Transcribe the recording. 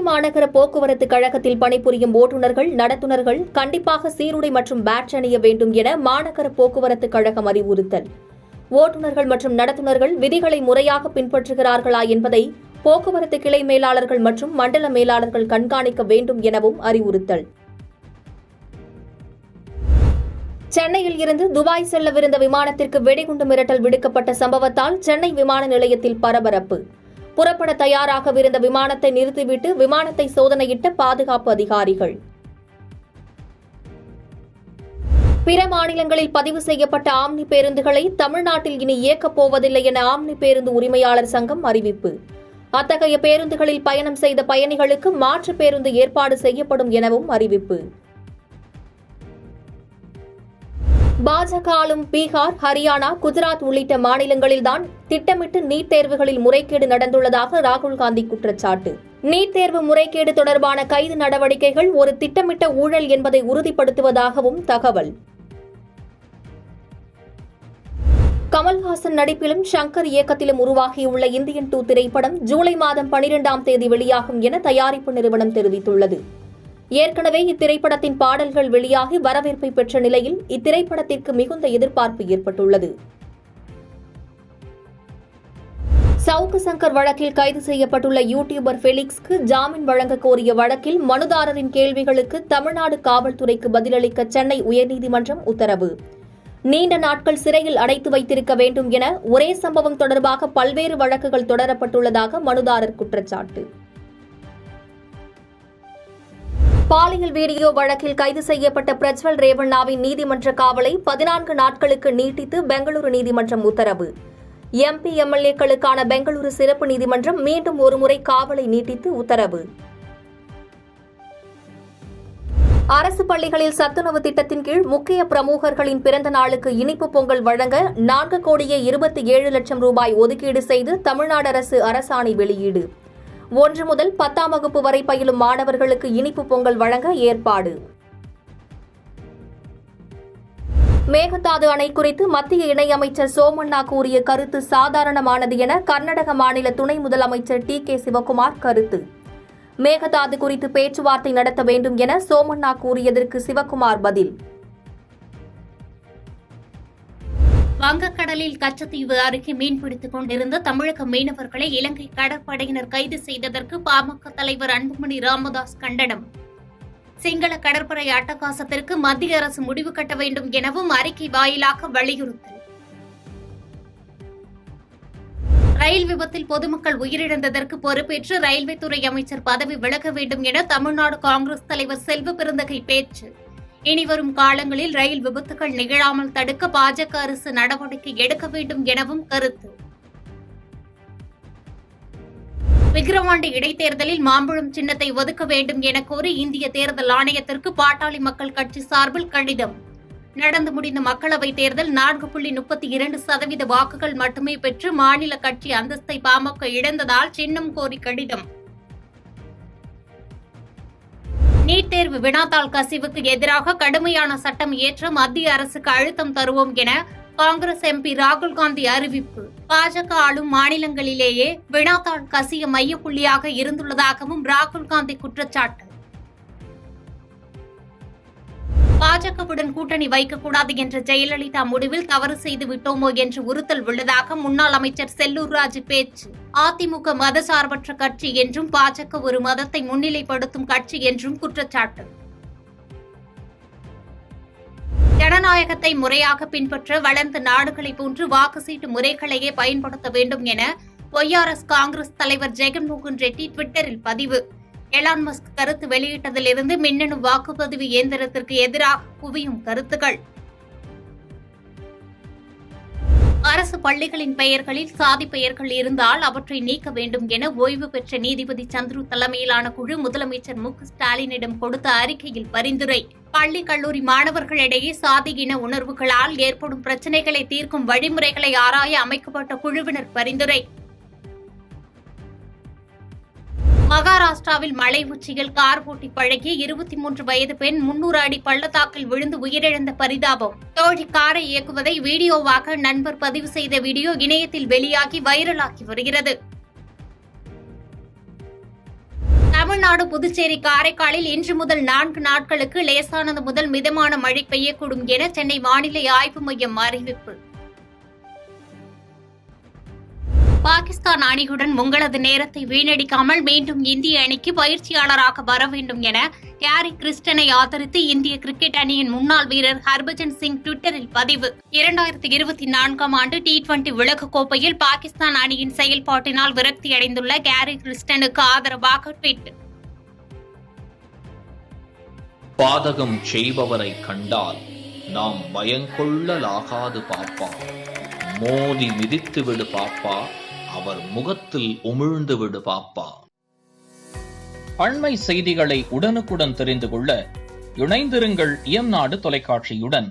மாநகர போக்குவரத்து கழகத்தில் பணிபுரியும் ஓட்டுநர்கள், நடத்துனர்கள் கண்டிப்பாக சீருடை மற்றும் பேட்ஜ் அணிய வேண்டும் என மாநகர போக்குவரத்து கழகம் அறிவுறுத்தல். ஓட்டுநர்கள் மற்றும் நடத்துனர்கள் விதிகளை முறையாக பின்பற்றுகிறார்களா என்பதை போக்குவரத்து கிளை மேலாளர்கள் மற்றும் மண்டல மேலாளர்கள் கண்காணிக்க வேண்டும் எனவும் அறிவுறுத்தல். சென்னையில் இருந்து துபாய் செல்லவிருந்த விமானத்திற்கு வெடிகுண்டு மிரட்டல் விடுக்கப்பட்ட சம்பவத்தால் சென்னை விமான நிலையத்தில் பரபரப்பு. புறப்பட தயாராகவிருந்த விமானத்தை நிறுத்திவிட்டு விமானத்தை சோதனையிட்ட பாதுகாப்பு அதிகாரிகள். பிற மாநிலங்களில் பதிவு செய்யப்பட்ட ஆம்னி பேருந்துகளை தமிழ்நாட்டில் இனி இயக்கப் போவதில்லை என ஆம்னி பேருந்து உரிமையாளர் சங்கம் அறிவிப்பு. அத்தகைய பேருந்துகளில் பயணம் செய்த பயணிகளுக்கு மாற்று பேருந்து ஏற்பாடு செய்யப்படும் எனவும் அறிவிப்பு. பாஜக ஆளும் பீகார், ஹரியானா, குஜராத் உள்ளிட்ட மாநிலங்களில்தான் திட்டமிட்டு நீட் தேர்வுகளில் முறைகேடு நடந்துள்ளதாக ராகுல் காந்தி குற்றச்சாட்டு. நீட் தேர்வு முறைகேடு தொடர்பான கைது நடவடிக்கைகள் ஒரு திட்டமிட்ட ஊழல் என்பதை உறுதிப்படுத்துவதாகவும் தகவல். கமல்ஹாசன் நடிப்பிலும் ஷங்கர் இயக்கத்திலும் உருவாகியுள்ள இந்தியன் 2 திரைப்படம் ஜூலை மாதம் 12ஆம் தேதி வெளியாகும் என தயாரிப்பு நிறுவனம் தெரிவித்துள்ளது. ஏற்கனவே இத்திரைப்படத்தின் பாடல்கள் வெளியாகி வரவேற்பை பெற்ற நிலையில் இத்திரைப்படத்திற்கு மிகுந்த எதிர்பார்ப்பு ஏற்பட்டுள்ளது. சவுக்கு சங்கர் வழக்கில் கைது செய்யப்பட்டுள்ள யூடியூபர் ஃபெலிக்ஸ்க்கு ஜாமீன் வழங்க கோரிய வழக்கில் மனுதாரரின் கேள்விகளுக்கு தமிழ்நாடு காவல்துறைக்கு பதிலளிக்க சென்னை உயர்நீதிமன்றம் உத்தரவு. நீண்ட நாட்கள் சிறையில் அடைத்து வைத்திருக்க வேண்டும் என ஒரே சம்பவம் தொடர்பாக பல்வேறு வழக்குகள் தொடரப்பட்டுள்ளதாக மனுதாரர் குற்றச்சாட்டு. பாலியல் வீடியோ வழக்கில் கைது செய்யப்பட்ட பிரஜ்வல் ரேவண்ணாவின் நீதிமன்ற காவலை 14 நாட்களுக்கு நீட்டித்து பெங்களூரு நீதிமன்றம் உத்தரவு. MP, MLA-க்களுக்கான பெங்களூரு சிறப்பு நீதிமன்றம் மீண்டும் ஒருமுறை காவலை நீட்டித்து உத்தரவு. அரசு பள்ளிகளில் சத்துணவு திட்டத்தின் கீழ் முக்கிய பிரமுகர்களின் பிறந்த நாளுக்கு இனிப்பு பொங்கல் வழங்க 4,27,00,000 ரூபாய் ஒதுக்கீடு செய்து தமிழ்நாடு அரசு அரசாணை வெளியீடு. 1 முதல் 10ஆம் வகுப்பு வரை பயிலும் மாணவர்களுக்கு இனிப்பு பொங்கல் வழங்க ஏற்பாடு. மேகதாது அணை குறித்து மத்திய இணையமைச்சர் சோமண்ணா கூறிய கருத்து சாதாரணமானது என கர்நாடக மாநில துணை முதலமைச்சர் TK சிவக்குமார் கருத்து. மேகதாது குறித்து பேச்சுவார்த்தை நடத்த வேண்டும் என சோமண்ணா கூறியதற்கு சிவக்குமார் பதில். வங்கக்கடலில் கச்சத்தீவு அருகே மீன்பிடித்துக் கொண்டிருந்த தமிழக மீனவர்களை இலங்கை கடற்படையினர் கைது செய்ததற்கு பாமக தலைவர் அன்புமணி ராமதாஸ் கண்டனம். சிங்கள கடற்படை அட்டகாசத்திற்கு மத்திய அரசு முடிவு கட்ட வேண்டும் எனவும் அறிக்கை வாயிலாக வலியுறுத்தல். ரயில் விபத்தில் பொதுமக்கள் உயிரிழந்ததற்கு பொறுப்பேற்று ரயில்வே துறை அமைச்சர் பதவி விலக வேண்டும் என தமிழ்நாடு காங்கிரஸ் தலைவர் செல்வ பெருந்தகை பேச்சு. இனிவரும் காலங்களில் ரயில் விபத்துகள் நிகழாமல் தடுக்க பாஜக அரசு நடவடிக்கை எடுக்க வேண்டும் எனவும் கருத்து. விக்கிரவாண்டி இடைத்தேர்தலில் மாம்பழம் சின்னத்தை ஒதுக்க வேண்டும் என கோரி இந்திய தேர்தல் ஆணையத்திற்கு பாட்டாளி மக்கள் கட்சி சார்பில் கடிதம். நடந்து முடிந்த மக்களவைத் தேர்தல் 4.32% வாக்குகள் மட்டுமே பெற்று மாநில கட்சி அந்தஸ்தை பாமக இழந்ததால் சின்னம் கோரி கடிதம். நீட் தேர்வு வினாத்தாள் கசிவுக்கு எதிராக கடுமையான சட்டம் இயற்ற மத்திய அரசுக்கு அழுத்தம் தருவோம் என காங்கிரஸ் MP ராகுல் காந்தி அறிவிப்பு. பாஜக ஆளும் மாநிலங்களிலேயே வினாத்தாள் கசிய மையப்புள்ளியாக இருந்துள்ளதாகவும் ராகுல் காந்தி குற்றச்சாட்டு. பாஜகவுடன் கூட்டணி வைக்கக்கூடாது என்ற ஜெயலலிதா முடிவில் தவறு செய்து விட்டோமோ என்று உறுத்தல் உள்ளதாக முன்னாள் அமைச்சர் செல்லூர் ராஜு பேச்சு. அதிமுக மதசார்பற்ற கட்சி என்றும் பாஜக ஒரு மதத்தை முன்னிலைப்படுத்தும் கட்சி என்றும் குற்றச்சாட்டு. ஜனநாயகத்தை முறையாக பின்பற்ற வளர்ந்த நாடுகளைப் போன்று வாக்கு சீட்டு முறைகளையே பயன்படுத்த வேண்டும் என ORS காங்கிரஸ் தலைவர் ஜெகன்மோகன் ரெட்டி ட்விட்டரில் பதிவு. எலான் மஸ்க் கருத்து வெளியிட்டதிலிருந்து மின்னணு வாக்குப்பதிவு இயந்திரத்திற்கு எதிராக குவியும் கருத்துக்கள். அரசு பள்ளிகளின் பெயர்களில் சாதி பெயர்கள் இருந்தால் அவற்றை நீக்க வேண்டும் என ஓய்வு பெற்ற நீதிபதி சந்துரு தலைமையிலான குழு முதலமைச்சர் மு.க.ஸ்டாலினிடம் கொடுத்த அறிக்கையில் பரிந்துரை. பள்ளி கல்லூரி மாணவர்களிடையே சாதி இன உணர்வுகளால் ஏற்படும் பிரச்சினைகளை தீர்க்கும் வழிமுறைகளை ஆராய அமைக்கப்பட்ட குழுவினர் பரிந்துரை. மகாராஷ்டிராவில் மலை உச்சியில் கார் ஓட்டி பழகிய 23 வயது பெண் 300 அடி பள்ளத்தாக்கில் விழுந்து உயிரிழந்த பரிதாபம். தோழி காரை இயக்குவதை வீடியோவாக நண்பர் பதிவு செய்த வீடியோ இணையத்தில் வெளியாகி வைரலாகி வருகிறது. தமிழ்நாடு, புதுச்சேரி, காரைக்காலில் இன்று முதல் 4 நாட்களுக்கு லேசானது முதல் மிதமான மழை பெய்யக்கூடும் என சென்னை வானிலை ஆய்வு மையம் அறிவிப்பு. பாகிஸ்தான் அணியுடன் உங்களது நேரத்தை வீணடிக்காமல் மீண்டும் இந்திய அணிக்கு பயிற்சியாளராக வர வேண்டும் என கேரி கிறிஸ்டனை ஆதரித்து இந்திய கிரிக்கெட் அணியின் முன்னாள் வீரர் ஹர்பஜன் சிங் டுவிட்டரில் பதிவு. 2024ஆம் ஆண்டு T20 உலகக்கோப்பையில் பாகிஸ்தான் அணியின் செயல்பாட்டினால் விரக்தியடைந்துள்ள கேரி கிறிஸ்டனுக்கு ஆதரவாக ட்வீட். பாதகம் செய்பவரை கண்டால் நாம் பயங்கொள்ளலாகாது பாப்பா, மோதி மிதித்து விடு பாப்பா, அவர் முகத்தில் உமிழ்ந்து விடு பாப்பா. அண்மை செய்திகளை உடனுக்குடன் தெரிந்து கொள்ள இணைந்திருங்கள் இயம்நாடு தொலைக்காட்சியுடன்.